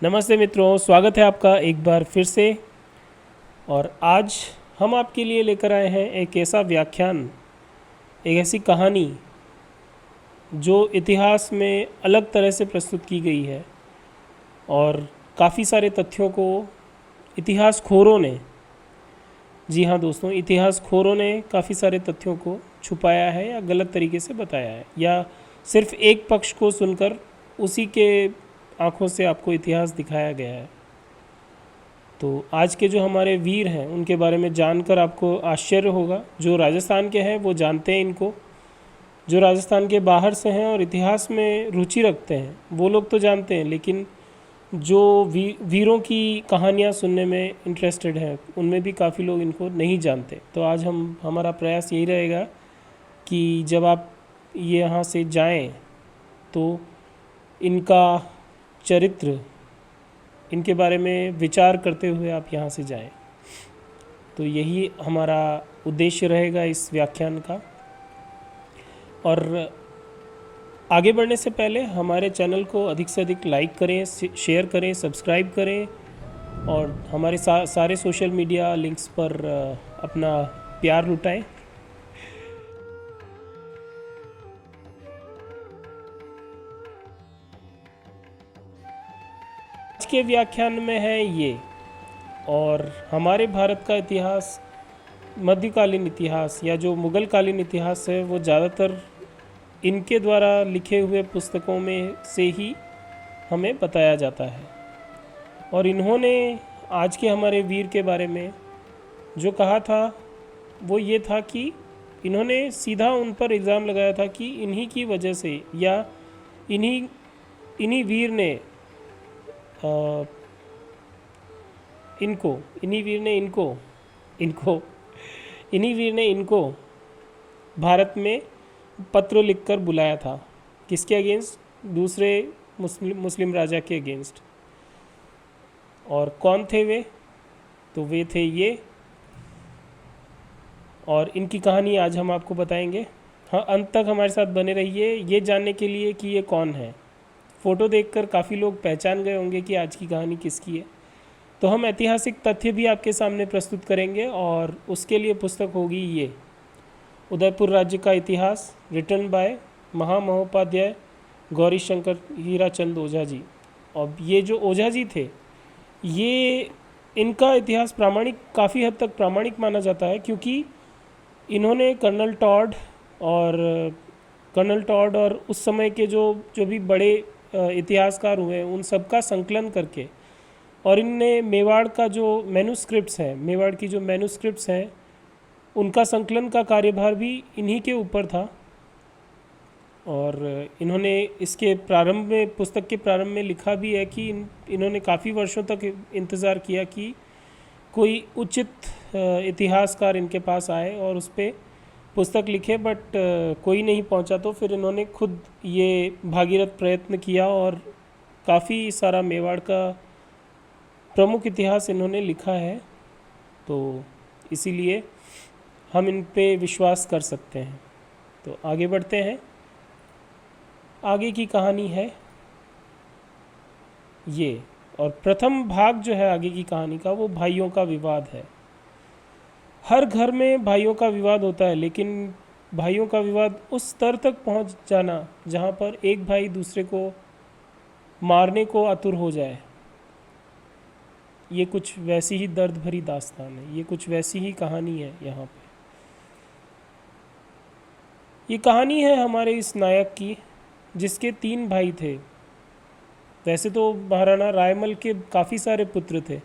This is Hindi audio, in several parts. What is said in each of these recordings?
नमस्ते मित्रों, स्वागत है आपका एक बार फिर से। और आज हम आपके लिए लेकर आए हैं एक ऐसा व्याख्यान, एक ऐसी कहानी जो इतिहास में अलग तरह से प्रस्तुत की गई है और काफ़ी सारे तथ्यों को इतिहास खोरों ने, जी हाँ दोस्तों, इतिहास खोरों ने काफ़ी सारे तथ्यों को छुपाया है या गलत तरीके से बताया है, या सिर्फ एक पक्ष को सुनकर उसी के आँखों से आपको इतिहास दिखाया गया है। तो आज के जो हमारे वीर हैं उनके बारे में जानकर आपको आश्चर्य होगा। जो राजस्थान के हैं वो जानते हैं इनको, जो राजस्थान के बाहर से हैं और इतिहास में रुचि रखते हैं वो लोग तो जानते हैं, लेकिन जो वीरों की कहानियाँ सुनने में इंटरेस्टेड हैं उनमें भी काफ़ी लोग इनको नहीं जानते। तो आज हमारा प्रयास यही रहेगा कि जब आप ये यहाँ से जाएं तो इनका चरित्र, इनके बारे में विचार करते हुए आप यहाँ से जाएं। तो यही हमारा उद्देश्य रहेगा इस व्याख्यान का। और आगे बढ़ने से पहले हमारे चैनल को अधिक से अधिक लाइक करें, शेयर करें, सब्सक्राइब करें और हमारे सारे सोशल मीडिया लिंक्स पर अपना प्यार लुटाएं। आज के व्याख्यान में है ये, और हमारे भारत का इतिहास, मध्यकालीन इतिहास या जो मुग़लकालीन इतिहास है वो ज़्यादातर इनके द्वारा लिखे हुए पुस्तकों में से ही हमें बताया जाता है। और इन्होंने आज के हमारे वीर के बारे में जो कहा था वो ये था कि इन्होंने सीधा उन पर इल्ज़ाम लगाया था कि इन्हीं की वजह से, या इन्हीं वीर ने इन्हीं वीर ने इनको भारत में पत्र लिखकर बुलाया था। किसके अगेंस्ट? दूसरे मुस्लिम राजा के अगेंस्ट। और कौन थे वे? तो वे थे ये, और इनकी कहानी आज हम आपको बताएंगे। हाँ, अंत तक हमारे साथ बने रहिए ये जानने के लिए कि ये कौन है। फ़ोटो देखकर काफ़ी लोग पहचान गए होंगे कि आज की कहानी किसकी है। तो हम ऐतिहासिक तथ्य भी आपके सामने प्रस्तुत करेंगे और उसके लिए पुस्तक होगी ये, उदयपुर राज्य का इतिहास, रिटन बाय महामहोपाध्याय गौरी शंकर हीराचंद ओझा जी। और ये जो ओझा जी थे, ये इनका इतिहास काफ़ी हद तक प्रामाणिक माना जाता है, क्योंकि इन्होंने कर्नल टॉड और उस समय के जो भी बड़े इतिहासकार हुए उन सब का संकलन करके, और इनने मेवाड़ की जो मैन्युस्क्रिप्ट्स हैं उनका संकलन का कार्यभार भी इन्हीं के ऊपर था। और इन्होंने इसके पुस्तक के प्रारंभ में लिखा भी है कि इन्होंने काफ़ी वर्षों तक इंतज़ार किया कि कोई उचित इतिहासकार इनके पास आए और उस पर पुस्तक लिखे, बट कोई नहीं पहुंचा। तो फिर इन्होंने खुद ये भागीरथ प्रयत्न किया और काफ़ी सारा मेवाड़ का प्रमुख इतिहास इन्होंने लिखा है। तो इसीलिए हम इन पे विश्वास कर सकते हैं। तो आगे बढ़ते हैं। आगे की कहानी है ये, और प्रथम भाग जो है आगे की कहानी का वो भाइयों का विवाद है। हर घर में भाइयों का विवाद होता है, लेकिन भाइयों का विवाद उस स्तर तक पहुंच जाना जहां पर एक भाई दूसरे को मारने को आतुर हो जाए, ये कुछ वैसी ही दर्द भरी दास्तान है, ये कुछ वैसी ही कहानी है। यहाँ पे ये कहानी है हमारे इस नायक की, जिसके 3 भाई थे। वैसे तो महाराणा रायमल के काफ़ी सारे पुत्र थे,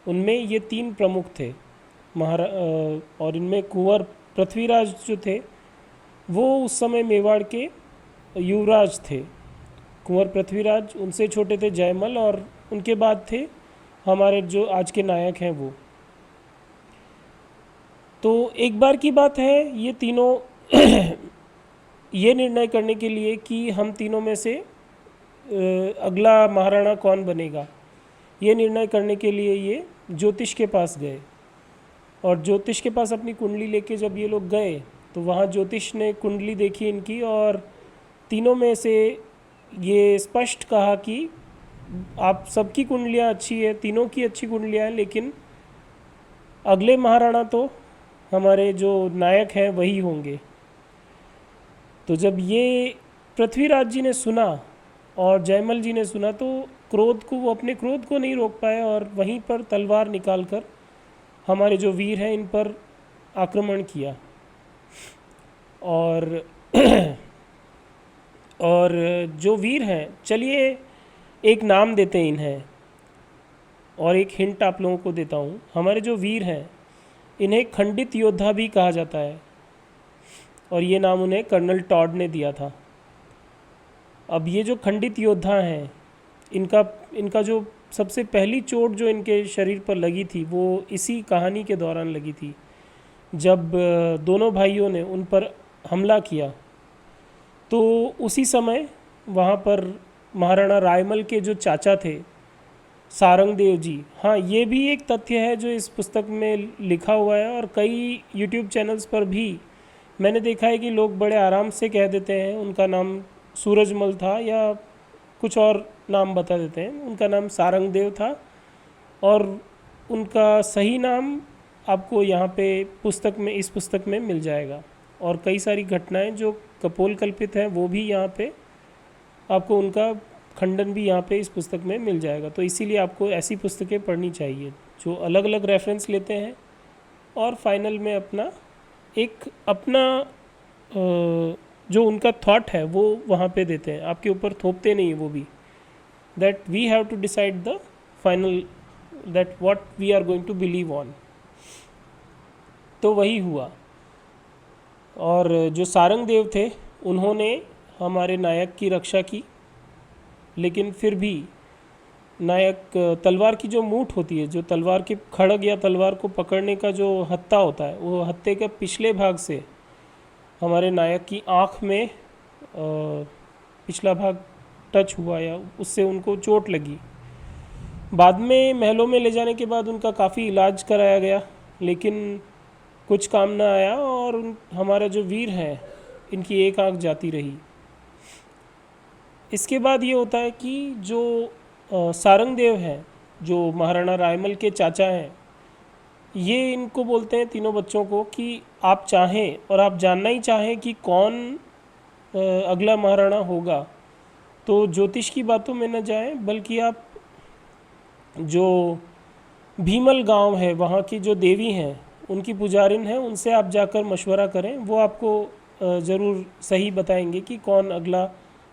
उनमें ये 3 प्रमुख थे। और इनमें कुंवर पृथ्वीराज जो थे वो उस समय मेवाड़ के युवराज थे। कुंवर पृथ्वीराज, उनसे छोटे थे जयमल, और उनके बाद थे हमारे जो आज के नायक हैं वो। तो एक बार की बात है, ये तीनों ये निर्णय करने के लिए कि हम तीनों में से अगला महाराणा कौन बनेगा, ये निर्णय करने के लिए ये ज्योतिष के पास गए। और ज्योतिष के पास अपनी कुंडली लेके जब ये लोग गए तो वहाँ ज्योतिष ने कुंडली देखी इनकी, और तीनों में से ये स्पष्ट कहा कि आप सबकी कुंडलियाँ अच्छी है, तीनों की अच्छी कुंडलियाँ हैं, लेकिन अगले महाराणा तो हमारे जो नायक हैं वही होंगे। तो जब ये पृथ्वीराज जी ने सुना और जयमल जी ने सुना तो क्रोध को, वो अपने क्रोध को नहीं रोक पाए और वहीं पर तलवार निकाल कर हमारे जो वीर हैं इन पर आक्रमण किया। और और जो वीर हैं, चलिए एक नाम देते हैं इन्हें, और एक हिंट आप लोगों को देता हूँ। हमारे जो वीर हैं इन्हें खंडित योद्धा भी कहा जाता है, और ये नाम उन्हें कर्नल टॉड ने दिया था। अब ये जो खंडित योद्धा हैं, इनका इनका जो सबसे पहली चोट जो इनके शरीर पर लगी थी वो इसी कहानी के दौरान लगी थी, जब दोनों भाइयों ने उन पर हमला किया। तो उसी समय वहाँ पर महाराणा रायमल के जो चाचा थे सारंगदेव जी, हाँ ये भी एक तथ्य है जो इस पुस्तक में लिखा हुआ है, और कई यूट्यूब चैनल्स पर भी मैंने देखा है कि लोग बड़े आराम से कह देते हैं उनका नाम सूरजमल था या कुछ और नाम बता देते हैं। उनका नाम सारंगदेव था, और उनका सही नाम आपको यहाँ पे पुस्तक में, इस पुस्तक में मिल जाएगा। और कई सारी घटनाएं जो कपोल कल्पित हैं वो भी यहाँ पे आपको, उनका खंडन भी यहाँ पे इस पुस्तक में मिल जाएगा। तो इसीलिए आपको ऐसी पुस्तकें पढ़नी चाहिए जो अलग अलग रेफरेंस लेते हैं और फाइनल में अपना जो उनका थॉट है वो वहाँ पे देते हैं, आपके ऊपर थोपते नहीं वो भी। That we have to decide the final, that what we are going to believe on. तो वही हुआ। और जो सारंगदेव थे उन्होंने हमारे नायक की रक्षा की, लेकिन फिर भी नायक तलवार की जो मूठ होती है, जो तलवार के खड़ग या तलवार को पकड़ने का जो हत्था होता है, वो हत्थे के पिछले भाग से हमारे नायक की आँख में पिछला भाग टच हुआ या उससे उनको चोट लगी। बाद में महलों में ले जाने के बाद उनका काफ़ी इलाज कराया गया, लेकिन कुछ काम ना आया, और हमारे जो वीर हैं इनकी एक आँख जाती रही। इसके बाद ये होता है कि जो सारंगदेव हैं, जो महाराणा रायमल के चाचा हैं, ये इनको बोलते हैं तीनों बच्चों को कि आप चाहें और आप जानना ही चाहें कि कौन अगला महाराणा होगा, तो ज्योतिष की बातों में न जाएं, बल्कि आप जो भीमल गांव है वहाँ की जो देवी हैं, उनकी पुजारिन हैं, उनसे आप जाकर मशवरा करें। वो आपको ज़रूर सही बताएंगे कि कौन अगला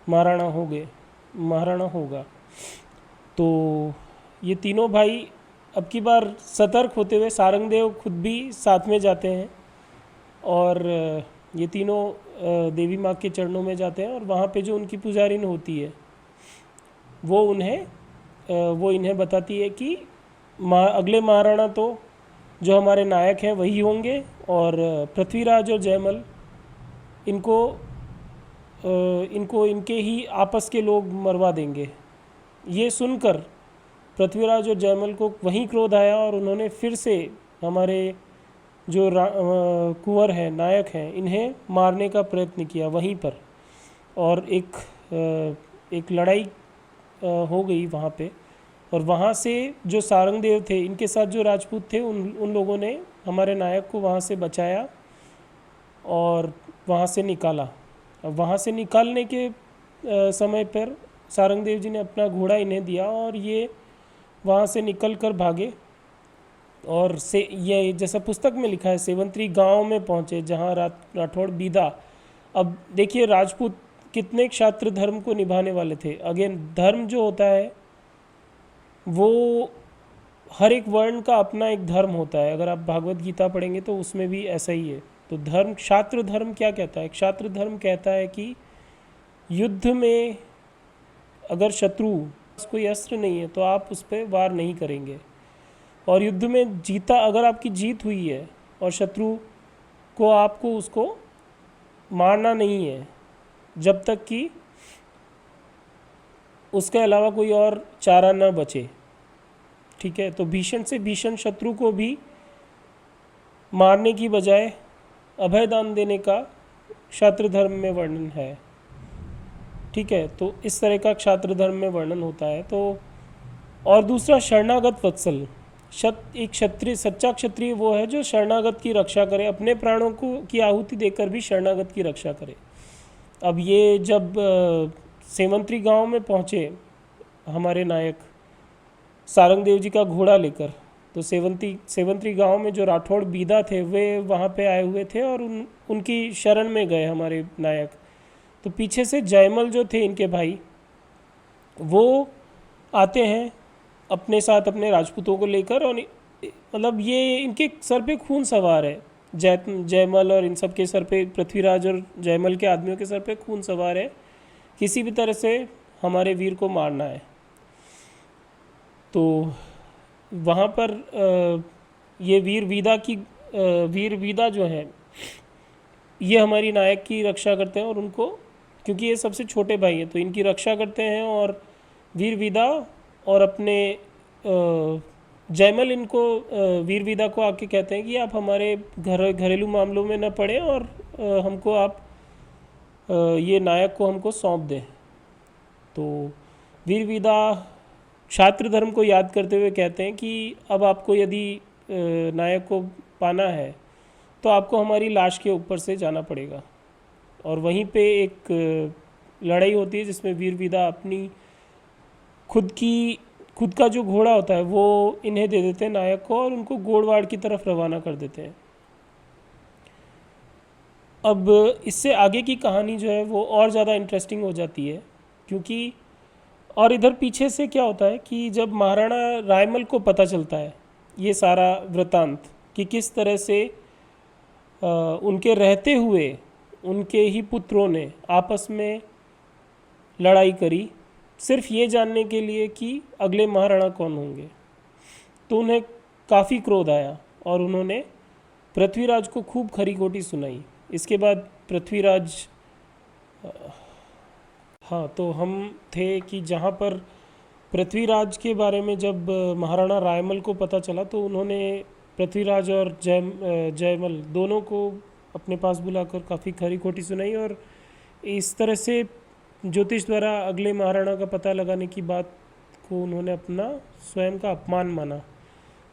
महाराणा होगा। तो ये तीनों भाई अब की बार सतर्क होते हुए, सारंगदेव खुद भी साथ में जाते हैं, और ये तीनों देवी माँ के चरणों में जाते हैं, और वहाँ पे जो उनकी पुजारिन होती है वो इन्हें बताती है कि अगले महाराणा तो जो हमारे नायक हैं वही होंगे, और पृथ्वीराज और जयमल इनको इनके ही आपस के लोग मरवा देंगे। ये सुनकर पृथ्वीराज और जयमल को वहीं क्रोध आया, और उन्होंने फिर से हमारे जो कुंवर हैं, नायक हैं, इन्हें मारने का प्रयत्न किया वहीं पर, और एक लड़ाई हो गई वहाँ पे। और वहाँ से जो सारंगदेव थे, इनके साथ जो राजपूत थे, उन लोगों ने हमारे नायक को वहाँ से बचाया और वहाँ से निकाला। अब वहाँ से निकालने के समय पर सारंगदेव जी ने अपना घोड़ा इन्हें दिया, और ये वहाँ से निकल कर भागे, और ये जैसा पुस्तक में लिखा है सेवंतरी गांव में पहुँचे जहाँ राठौड़ बीदा। अब देखिए राजपूत कितने क्षात्र धर्म को निभाने वाले थे। अगेन, धर्म जो होता है वो हर एक वर्ण का अपना एक धर्म होता है। अगर आप भागवत गीता पढ़ेंगे तो उसमें भी ऐसा ही है। तो धर्म, क्षात्र धर्म क्या कहता है? क्षात्र धर्म कहता है कि युद्ध में अगर शत्रु कोई अस्त्र नहीं है तो आप उस पर वार नहीं करेंगे, और युद्ध में अगर आपकी जीत हुई है और शत्रु को आपको उसको मारना नहीं है जब तक कि उसके अलावा कोई और चारा न बचे। ठीक है, तो भीषण से भीषण शत्रु को भी मारने की बजाय अभय दान देने का क्षात्र धर्म में वर्णन है। ठीक है, तो इस तरह का क्षात्र धर्म में वर्णन होता है। तो और दूसरा शरणागत वत्सल, एक क्षत्रिय, सच्चा क्षत्रिय वो है जो शरणागत की रक्षा करे, अपने प्राणों को की आहुति देकर भी शरणागत की रक्षा करे। अब ये जब सेवंतरी गांव में पहुँचे हमारे नायक सारंग देव जी का घोड़ा लेकर, तो सेवंतरी गांव में जो राठौड़ बीदा थे वे वहाँ पे आए हुए थे और उनकी शरण में गए हमारे नायक। तो पीछे से जयमल जो थे इनके भाई, वो आते हैं अपने साथ अपने राजपूतों को लेकर, और मतलब ये इनके सर पे खून सवार है। जयमल और इन सब के सर पे, पृथ्वीराज और जयमल के आदमियों के सर पे खून सवार है, किसी भी तरह से हमारे वीर को मारना है। तो वहाँ पर ये वीर वीदा जो है ये हमारी नायक की रक्षा करते हैं, और उनको, क्योंकि ये सबसे छोटे भाई हैं तो इनकी रक्षा करते हैं। और वीर वीदा और अपने जयमल इनको वीर वीदा को आके कहते हैं कि आप हमारे घरेलू मामलों में न पड़े और हमको आप ये नायक को हमको सौंप दें। तो वीर वीदा क्षात्र धर्म को याद करते हुए कहते हैं कि अब आपको यदि नायक को पाना है तो आपको हमारी लाश के ऊपर से जाना पड़ेगा। और वहीं पे एक लड़ाई होती है जिसमें वीर वीदा अपनी खुद का जो घोड़ा होता है वो इन्हें दे देते हैं नायक को, और उनको गोड़वाड़ की तरफ रवाना कर देते हैं। अब इससे आगे की कहानी जो है वो और ज़्यादा इंटरेस्टिंग हो जाती है, क्योंकि और इधर पीछे से क्या होता है कि जब महाराणा रायमल को पता चलता है ये सारा वृतांत कि किस तरह से उनके रहते हुए उनके ही पुत्रों ने आपस में लड़ाई करी सिर्फ ये जानने के लिए कि अगले महाराणा कौन होंगे, तो उन्हें काफ़ी क्रोध आया और उन्होंने पृथ्वीराज को खूब खरी खोटी सुनाई। इसके बाद पृथ्वीराज, हाँ, तो हम थे कि जहाँ पर पृथ्वीराज के बारे में जब महाराणा रायमल को पता चला तो उन्होंने पृथ्वीराज और जयमल दोनों को अपने पास बुलाकर काफ़ी खरी खोटी सुनाई, और इस तरह से ज्योतिष द्वारा अगले महाराणा का पता लगाने की बात को उन्होंने अपना स्वयं का अपमान माना,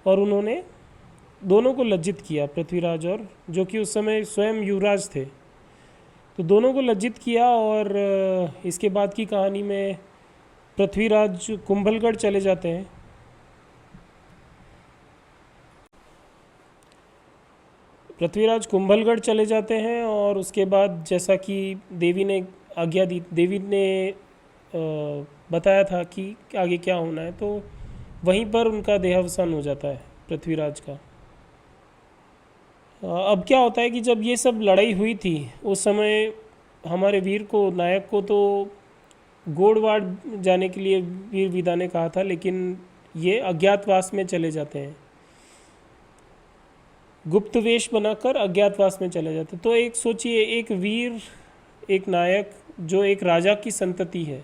और उन्होंने दोनों को लज्जित किया, पृथ्वीराज और, जो कि उस समय स्वयं युवराज थे, तो दोनों को लज्जित किया। और इसके बाद की कहानी में पृथ्वीराज कुंभलगढ़ चले जाते हैं। पृथ्वीराज कुंभलगढ़ चले जाते हैं और उसके बाद जैसा कि देवी ने आज्ञा दी, देवी ने बताया था कि आगे क्या होना है, तो वहीं पर उनका देहावसान हो जाता है पृथ्वीराज का। अब क्या होता है कि जब ये सब लड़ाई हुई थी उस समय हमारे वीर को, नायक को, तो गोड़वाड़ जाने के लिए वीर वीदा ने कहा था, लेकिन ये अज्ञातवास में चले जाते हैं, गुप्त वेश बनाकर अज्ञातवास में चले जाते। तो एक सोचिए, एक वीर, एक नायक जो एक राजा की संतति है,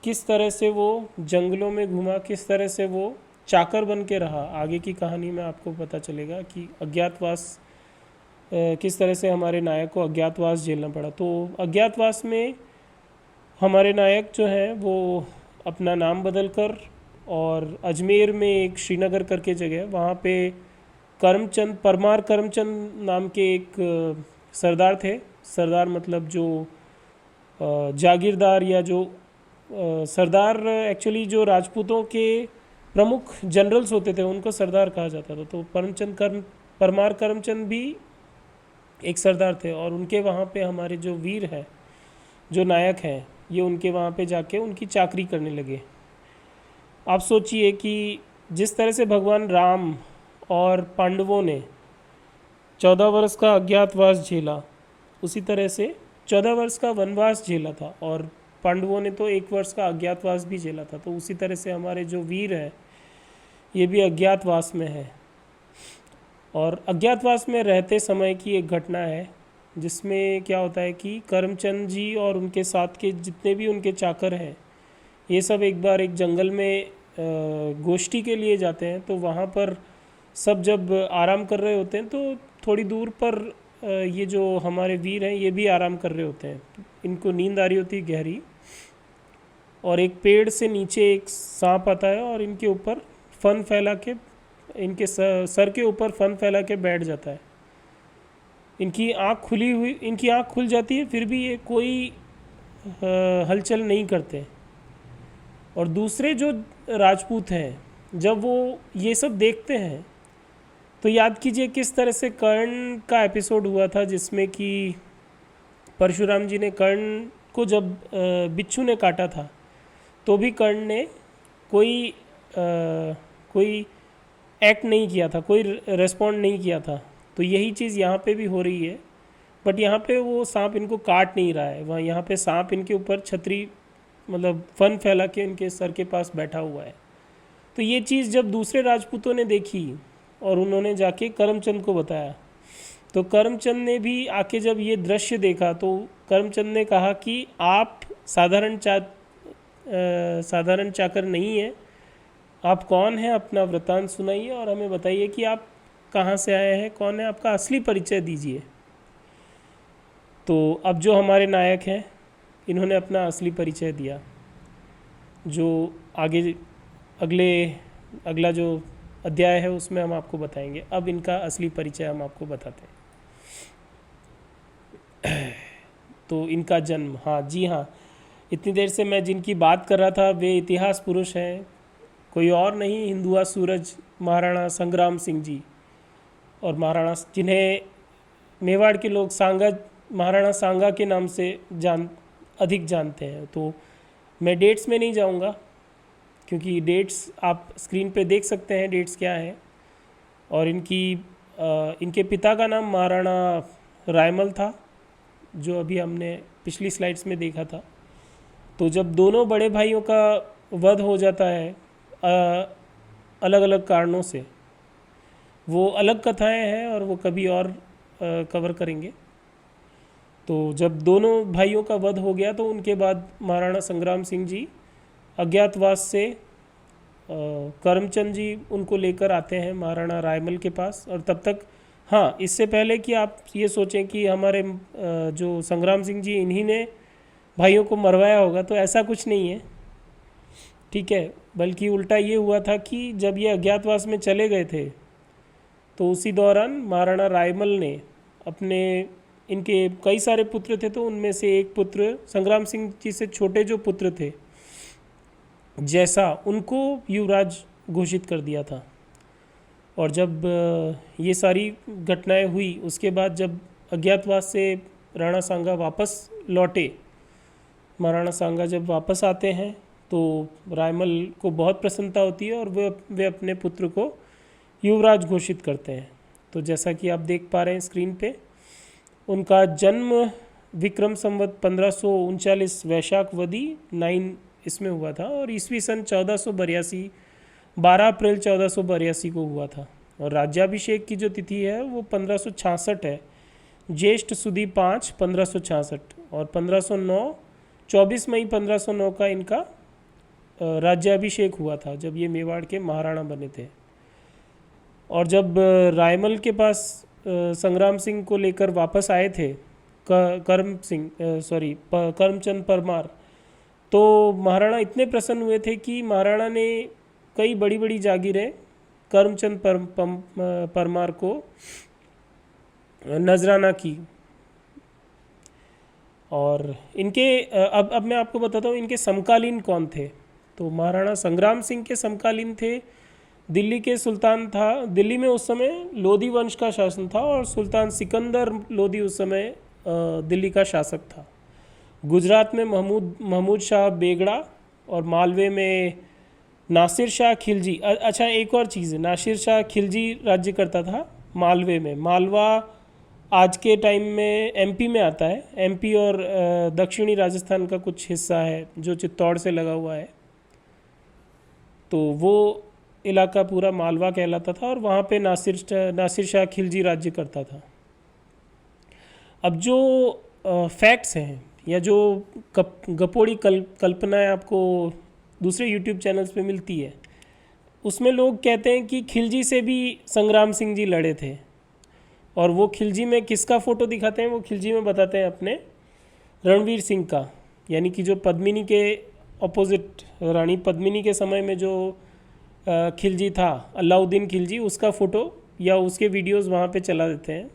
किस तरह से वो जंगलों में घूमा, किस तरह से वो चाकर बन के रहा। आगे की कहानी में आपको पता चलेगा कि अज्ञातवास किस तरह से हमारे नायक को अज्ञातवास झेलना पड़ा। तो अज्ञातवास में हमारे नायक जो हैं वो अपना नाम बदलकर, और अजमेर में एक श्रीनगर करके जगह, वहाँ पे करमचंद, परमार करमचंद नाम के एक सरदार थे। सरदार मतलब जो जागीरदार, या जो सरदार एक्चुअली जो राजपूतों के प्रमुख जनरल्स होते थे उनको सरदार कहा जाता था। तो परमार करमचंद भी एक सरदार थे, और उनके वहाँ पे हमारे जो वीर हैं, जो नायक हैं, ये उनके वहाँ पे जाके उनकी चाकरी करने लगे। आप सोचिए कि जिस तरह से भगवान राम और पांडवों ने 14 वर्ष का अज्ञातवास झेला, उसी तरह से 14 वर्ष का वनवास झेला था, और पांडवों ने तो 1 वर्ष का अज्ञातवास भी झेला था। तो उसी तरह से हमारे जो वीर हैं ये भी अज्ञातवास में है। और अज्ञातवास में रहते समय की एक घटना है जिसमें क्या होता है कि करमचंद जी और उनके साथ के जितने भी उनके चाकर हैं, ये सब एक बार एक जंगल में गोष्ठी के लिए जाते हैं। तो वहाँ पर सब जब आराम कर रहे होते हैं तो थोड़ी दूर पर ये जो हमारे वीर हैं ये भी आराम कर रहे होते हैं, इनको नींद आ रही होती है गहरी। और एक पेड़ से नीचे एक सांप आता है और इनके ऊपर फन फैला के, इनके सर के ऊपर फन फैला के बैठ जाता है। इनकी आँख खुल जाती है, फिर भी ये कोई हलचल नहीं करते। और दूसरे जो राजपूत हैं, जब वो ये सब देखते हैं तो याद कीजिए किस तरह से कर्ण का एपिसोड हुआ था, जिसमें कि परशुराम जी ने कर्ण को जब बिच्छू ने काटा था तो भी कर्ण ने कोई एक्ट नहीं किया था, कोई रेस्पॉन्ड नहीं किया था। तो यही चीज़ यहाँ पे भी हो रही है, बट यहाँ पे वो सांप इनको काट नहीं रहा है, वहाँ यहाँ पे सांप इनके ऊपर छतरी मतलब फन फैला के इनके सर के पास बैठा हुआ है। तो ये चीज़ जब दूसरे राजपूतों ने देखी और उन्होंने जाके करमचंद को बताया, तो करमचंद ने भी आके जब ये दृश्य देखा तो करमचंद ने कहा कि आप साधारण चाकर नहीं हैं, आप कौन हैं, अपना वृत्तांत सुनाइए और हमें बताइए कि आप कहाँ से आए हैं, कौन है, आपका असली परिचय दीजिए। तो अब जो हमारे नायक हैं, इन्होंने अपना असली परिचय दिया, जो अगला जो अध्याय है उसमें हम आपको बताएंगे। अब इनका असली परिचय हम आपको बताते हैं। तो इनका जन्म, हाँ जी हाँ, इतनी देर से मैं जिनकी बात कर रहा था वे इतिहास पुरुष हैं, कोई और नहीं, हिंदुआ सूरज महाराणा संग्राम सिंह जी। और महाराणा, जिन्हें मेवाड़ के लोग महाराणा सांगा के नाम से अधिक जानते हैं। तो मैं डेट्स में नहीं जाऊंगा, क्योंकि डेट्स आप स्क्रीन पे देख सकते हैं, डेट्स क्या हैं। और इनके पिता का नाम महाराणा रायमल था, जो अभी हमने पिछली स्लाइड्स में देखा था। तो जब दोनों बड़े भाइयों का वध हो जाता है अलग अलग कारणों से, वो अलग कथाएं हैं और वो कभी और कवर करेंगे। तो जब दोनों भाइयों का वध हो गया तो उनके बाद महाराणा संग्राम सिंह जी अज्ञातवास से करमचंद जी उनको लेकर आते हैं महाराणा रायमल के पास। और तब तक, हाँ, इससे पहले कि आप ये सोचें कि हमारे जो संग्राम सिंह जी इन्हीं ने भाइयों को मरवाया होगा, तो ऐसा कुछ नहीं है, ठीक है। बल्कि उल्टा ये हुआ था कि जब ये अज्ञातवास में चले गए थे तो उसी दौरान महाराणा रायमल ने इनके कई सारे पुत्र थे, तो उनमें से एक पुत्र संग्राम सिंह जी से छोटे जो पुत्र थे जैसा, उनको युवराज घोषित कर दिया था। और जब ये सारी घटनाएं हुई, उसके बाद जब अज्ञातवास से राणा सांगा वापस लौटे, महाराणा सांगा जब वापस आते हैं तो रायमल को बहुत प्रसन्नता होती है और वे अपने पुत्र को युवराज घोषित करते हैं। तो जैसा कि आप देख पा रहे हैं स्क्रीन पे, उनका जन्म विक्रम संवत 1539 वैशाख वदी 9 इसमें हुआ था और ईस्वी सन 1482 12 अप्रैल 1482 को हुआ था। और राज्याभिषेक की जो तिथि है वो 1566 है, ज्येष्ठ सुदी 5 1566, और 1509 24 मई 1509 का इनका राज्याभिषेक हुआ था, जब ये मेवाड़ के महाराणा बने थे। और जब रायमल के पास संग्राम सिंह को लेकर वापस आए थे करमचंद परमार, तो महाराणा इतने प्रसन्न हुए थे कि महाराणा ने कई बड़ी बड़ी जागीरें करमचंद परमार को नजराना की। और इनके अब मैं आपको बताता हूँ इनके समकालीन कौन थे। तो महाराणा संग्राम सिंह के समकालीन थे दिल्ली के सुल्तान था, दिल्ली में उस समय लोधी वंश का शासन था और सुल्तान सिकंदर लोधी उस समय दिल्ली का शासक था। गुजरात में महमूद शाह बेगड़ा और मालवे में नासिर शाह खिलजी। अच्छा, एक और चीज़ है, नासिर शाह खिलजी राज्य करता था मालवे में। मालवा आज के टाइम में एमपी में आता है, एमपी और दक्षिणी राजस्थान का कुछ हिस्सा है जो चित्तौड़ से लगा हुआ है। तो वो इलाका पूरा मालवा कहलाता था और वहाँ पे नासिर शाह खिलजी राज्य करता था। अब जो फैक्ट्स हैं या जो गपोड़ी कल्पनाएं आपको दूसरे यूट्यूब चैनल्स पे मिलती है, उसमें लोग कहते हैं कि खिलजी से भी संग्राम सिंह जी लड़े थे। और वो खिलजी में किसका फ़ोटो दिखाते हैं, वो खिलजी में बताते हैं अपने रणवीर सिंह का, यानी कि जो पद्मिनी के ऑपोजिट रानी पद्मिनी के समय में जो खिलजी था, अलाउद्दीन खिलजी, उसका फ़ोटो या उसके वीडियोस वहाँ पे चला देते हैं।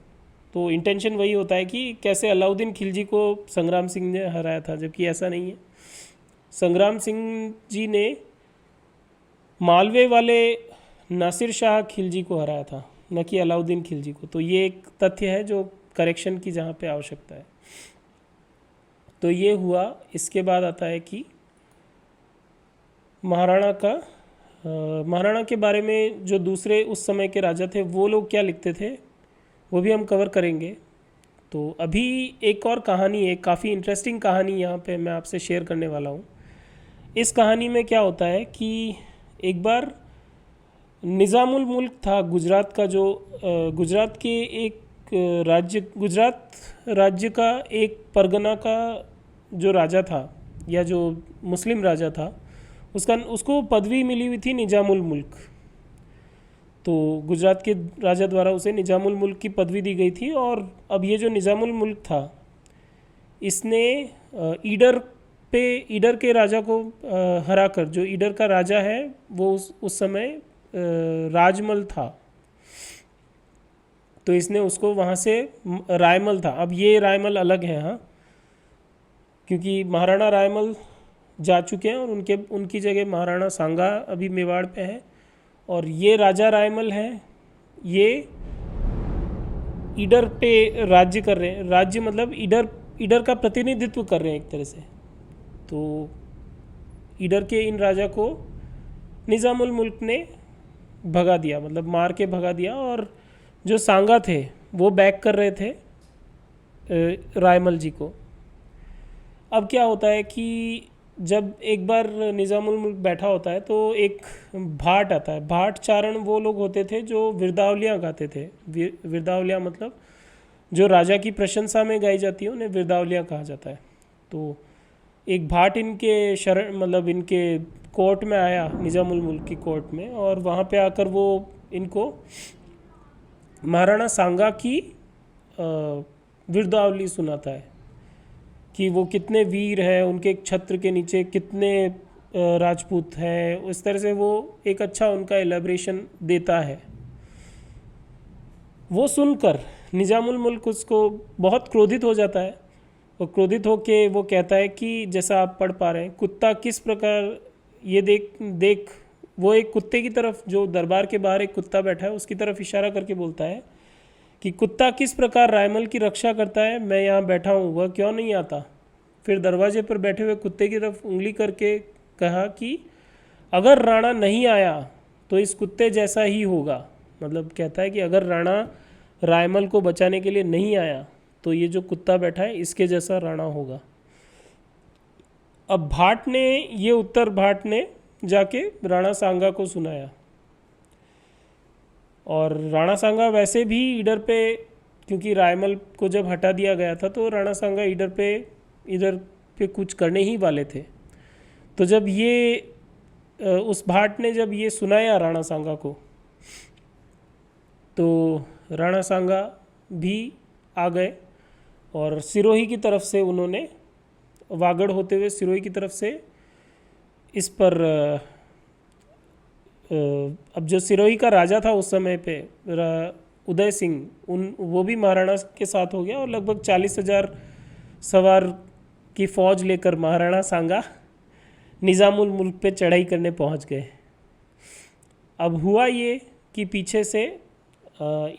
तो इंटेंशन वही होता है कि कैसे अलाउद्दीन खिलजी को संग्राम सिंह ने हराया था, जबकि ऐसा नहीं है। संग्राम सिंह जी ने मालवे वाले नासिर शाह खिलजी को हराया था, न कि अलाउद्दीन खिलजी को। तो ये एक तथ्य है जो करेक्शन की जहाँ पे आवश्यकता है। तो ये हुआ। इसके बाद आता है कि महाराणा के बारे में जो दूसरे उस समय के राजा थे वो लोग क्या लिखते थे वो भी हम कवर करेंगे। तो अभी एक और कहानी है, काफ़ी इंटरेस्टिंग कहानी यहाँ पे मैं आपसे शेयर करने वाला हूँ। इस कहानी में क्या होता है कि एक बार निज़ामुल मुल्क था गुजरात का, जो गुजरात के एक गुजरात राज्य का एक परगना का जो राजा था या जो मुस्लिम राजा था, उसको पदवी मिली हुई थी निज़ामुल मुल्क। तो गुजरात के राजा द्वारा उसे निज़ामुल मुल्क की पदवी दी गई थी। और अब ये जो निज़ामुल मुल्क था, इसने ईडर के राजा को हराकर, जो ईडर का राजा है वो उस समय राजमल था, तो इसने उसको वहाँ से रायमल था। अब ये रायमल अलग है, हाँ, क्योंकि महाराणा रायमल जा चुके हैं और उनकी जगह महाराणा सांगा अभी मेवाड़ पे है। और ये राजा रायमल है, ये ईडर पे राज्य कर रहे हैं। राज्य मतलब ईडर का प्रतिनिधित्व कर रहे हैं एक तरह से। तो ईडर के इन राजा को निज़ामुल मुल्क ने भगा दिया, मतलब मार के भगा दिया। और जो सांगा थे वो बैक कर रहे थे रायमल जी को। अब क्या होता है कि जब एक बार निज़ामुल मुल्क बैठा होता है तो एक भाट आता है। भाट चारण वो लोग होते थे जो विरदावलियाँ गाते थे। विरदावलियाँ मतलब जो राजा की प्रशंसा में गाई जाती है, उन्हें विरदावलियाँ कहा जाता है। तो एक भाट इनके शरण, मतलब इनके कोर्ट में आया, निज़ामुल मुल्क की कोर्ट में, और वहाँ पे आकर वो इनको महाराणा सांगा की विरदावली सुनाता है कि वो कितने वीर हैं, उनके एक छत्र के नीचे कितने राजपूत हैं। उस तरह से वो एक अच्छा उनका एलेब्रेशन देता है। वो सुनकर निज़ामुल मुल्क उसको बहुत क्रोधित हो जाता है। और क्रोधित होके वो कहता है कि जैसा आप पढ़ पा रहे हैं, कुत्ता किस प्रकार, ये देख वो एक कुत्ते की तरफ, जो दरबार के बाहर एक कुत्ता बैठा है उसकी तरफ इशारा करके बोलता है कि कुत्ता किस प्रकार रायमल की रक्षा करता है, मैं यहाँ बैठा हूँ, वह क्यों नहीं आता। फिर दरवाजे पर बैठे हुए कुत्ते की तरफ उंगली करके कहा कि अगर राणा नहीं आया तो इस कुत्ते जैसा ही होगा। मतलब कहता है कि अगर राणा रायमल को बचाने के लिए नहीं आया तो ये जो कुत्ता बैठा है इसके जैसा राणा होगा। अब भाट ने ये उत्तर भाट ने जाके राणा सांगा को सुनाया। और राणा सांगा वैसे भी ईडर पे, क्योंकि रायमल को जब हटा दिया गया था तो राणा सांगा ईडर पे कुछ करने ही वाले थे। तो जब ये उस भाट ने जब ये सुनाया राणा सांगा को, तो राणा सांगा भी आ गए और सिरोही की तरफ से उन्होंने, वागड़ होते हुए सिरोही की तरफ से इस पर अब जो सिरोही का राजा था उस समय पे उदय सिंह, वो भी महाराणा के साथ हो गया। और लगभग 40,000 सवार की फ़ौज लेकर महाराणा सांगा निज़ामुल मुल्क पे चढ़ाई करने पहुंच गए। अब हुआ ये कि पीछे से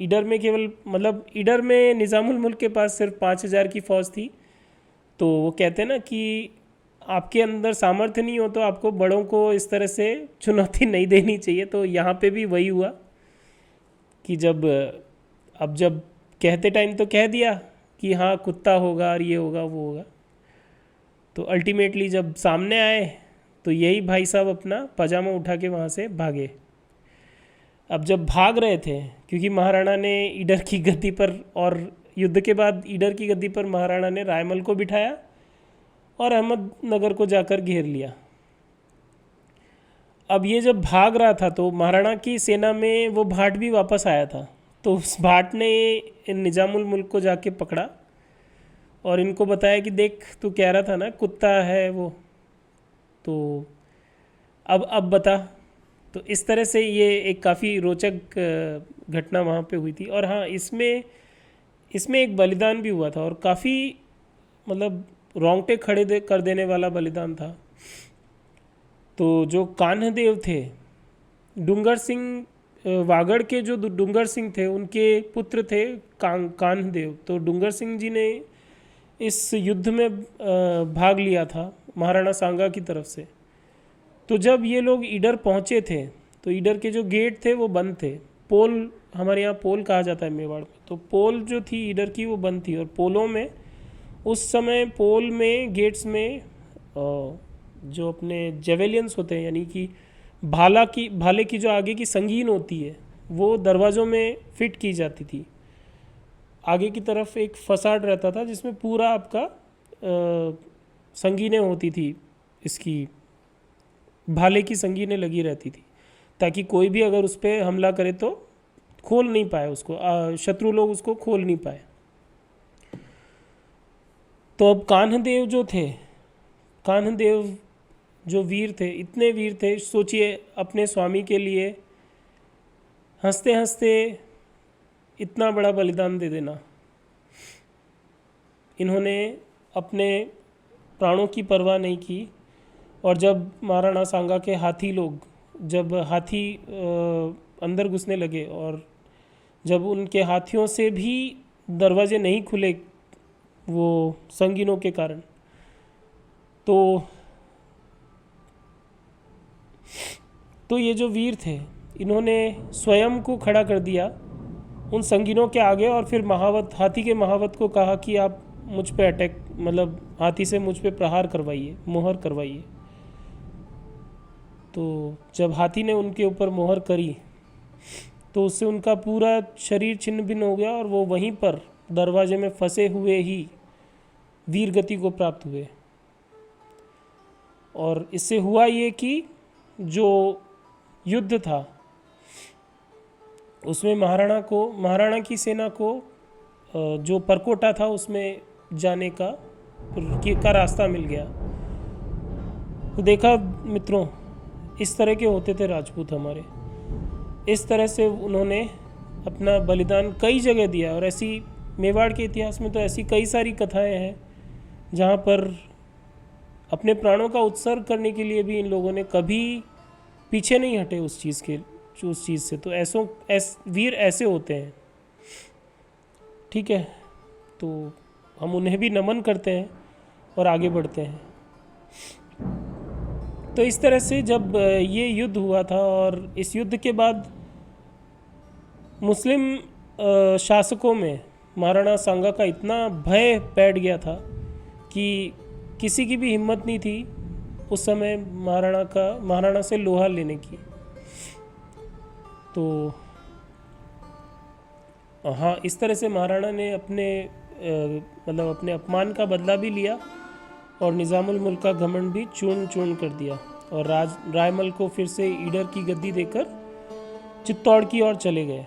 ईडर में केवल, मतलब ईडर में निज़ामुल मुल्क के पास सिर्फ 5,000 की फ़ौज थी। तो वो कहते हैं ना कि आपके अंदर सामर्थ्य नहीं हो तो आपको बड़ों को इस तरह से चुनौती नहीं देनी चाहिए। तो यहाँ पे भी वही हुआ कि जब कहते टाइम तो कह दिया कि हाँ कुत्ता होगा और ये होगा वो होगा, तो अल्टीमेटली जब सामने आए तो यही भाई साहब अपना पजामा उठा के वहाँ से भागे। अब जब भाग रहे थे, क्योंकि महाराणा ने ईडर की गद्दी पर, और युद्ध के बाद ईडर की गद्दी पर महाराणा ने रायमल को बिठाया और अहमदनगर को जाकर घेर लिया। अब ये जब भाग रहा था तो महाराणा की सेना में वो भाट भी वापस आया था। तो उस भाट ने निज़ामुल मुल्क को जाके पकड़ा और इनको बताया कि देख, तू कह रहा था ना कुत्ता है वो, तो अब बता। तो इस तरह से ये एक काफ़ी रोचक घटना वहाँ पे हुई थी। और हाँ, इसमें इसमें एक बलिदान भी हुआ था, और काफ़ी मतलब रोंगटे कर देने वाला बलिदान था। तो जो कान्हदेव थे, डूंगर सिंह वागड़ के जो डूंगर सिंह थे, उनके पुत्र थे कान्हदेव। तो डूंगर सिंह जी ने इस युद्ध में भाग लिया था महाराणा सांगा की तरफ से। तो जब ये लोग ईडर पहुँचे थे, तो ईडर के जो गेट थे वो बंद थे। पोल, हमारे यहाँ पोल कहा जाता है मेवाड़ में, तो पोल जो थी ईडर की वो बंद थी। और पोलों में उस समय, पोल में, गेट्स में जो अपने जेवेलियंस होते हैं, यानी कि भाले की जो आगे की संगीन होती है, वो दरवाज़ों में फिट की जाती थी। आगे की तरफ एक फसाड रहता था जिसमें पूरा आपका संगीनें होती थी, इसकी भाले की संगीनें लगी रहती थी, ताकि कोई भी अगर उस पर हमला करे तो खोल नहीं पाए उसको, शत्रु लोग उसको खोल नहीं पाए। तो अब कान्हदेव जो थे, कान्हदेव जो वीर थे, इतने वीर थे, सोचिए अपने स्वामी के लिए हंसते हंसते इतना बड़ा बलिदान दे देना। इन्होंने अपने प्राणों की परवाह नहीं की। और जब महाराणा सांगा के जब हाथी अंदर घुसने लगे, और जब उनके हाथियों से भी दरवाजे नहीं खुले वो संगीनों के कारण, तो ये जो वीर थे, इन्होंने स्वयं को खड़ा कर दिया उन संगीनों के आगे, और फिर हाथी के महावत को कहा कि आप मुझ पे अटैक, मतलब हाथी से मुझ पे प्रहार करवाइए, मोहर करवाइए। तो जब हाथी ने उनके ऊपर मोहर करी, तो उससे उनका पूरा शरीर छिन्न भिन्न हो गया, और वो वहीं पर दरवाजे में फंसे हुए ही वीर गति को प्राप्त हुए। और इससे हुआ ये कि जो युद्ध था उसमें महाराणा की सेना को जो परकोटा था उसमें जाने का रास्ता मिल गया। तो देखा मित्रों, इस तरह के होते थे राजपूत हमारे। इस तरह से उन्होंने अपना बलिदान कई जगह दिया। और ऐसी मेवाड़ के इतिहास में तो ऐसी कई सारी कथाएं हैं जहाँ पर अपने प्राणों का उत्सर्ग करने के लिए भी इन लोगों ने कभी पीछे नहीं हटे उस चीज़ से। तो वीर ऐसे होते हैं। ठीक है, तो हम उन्हें भी नमन करते हैं और आगे बढ़ते हैं। तो इस तरह से जब ये युद्ध हुआ था, और इस युद्ध के बाद मुस्लिम शासकों में महाराणा सांगा का इतना भय बैठ गया था कि किसी की भी हिम्मत नहीं थी उस समय महाराणा से लोहा लेने की। तो हाँ, इस तरह से महाराणा ने अपने अपमान का बदला भी लिया, और निज़ामुल मुल्क का घमंड भी चूर्ण चूर्ण कर दिया, और रायमल को फिर से ईडर की गद्दी देकर चित्तौड़ की ओर चले गए।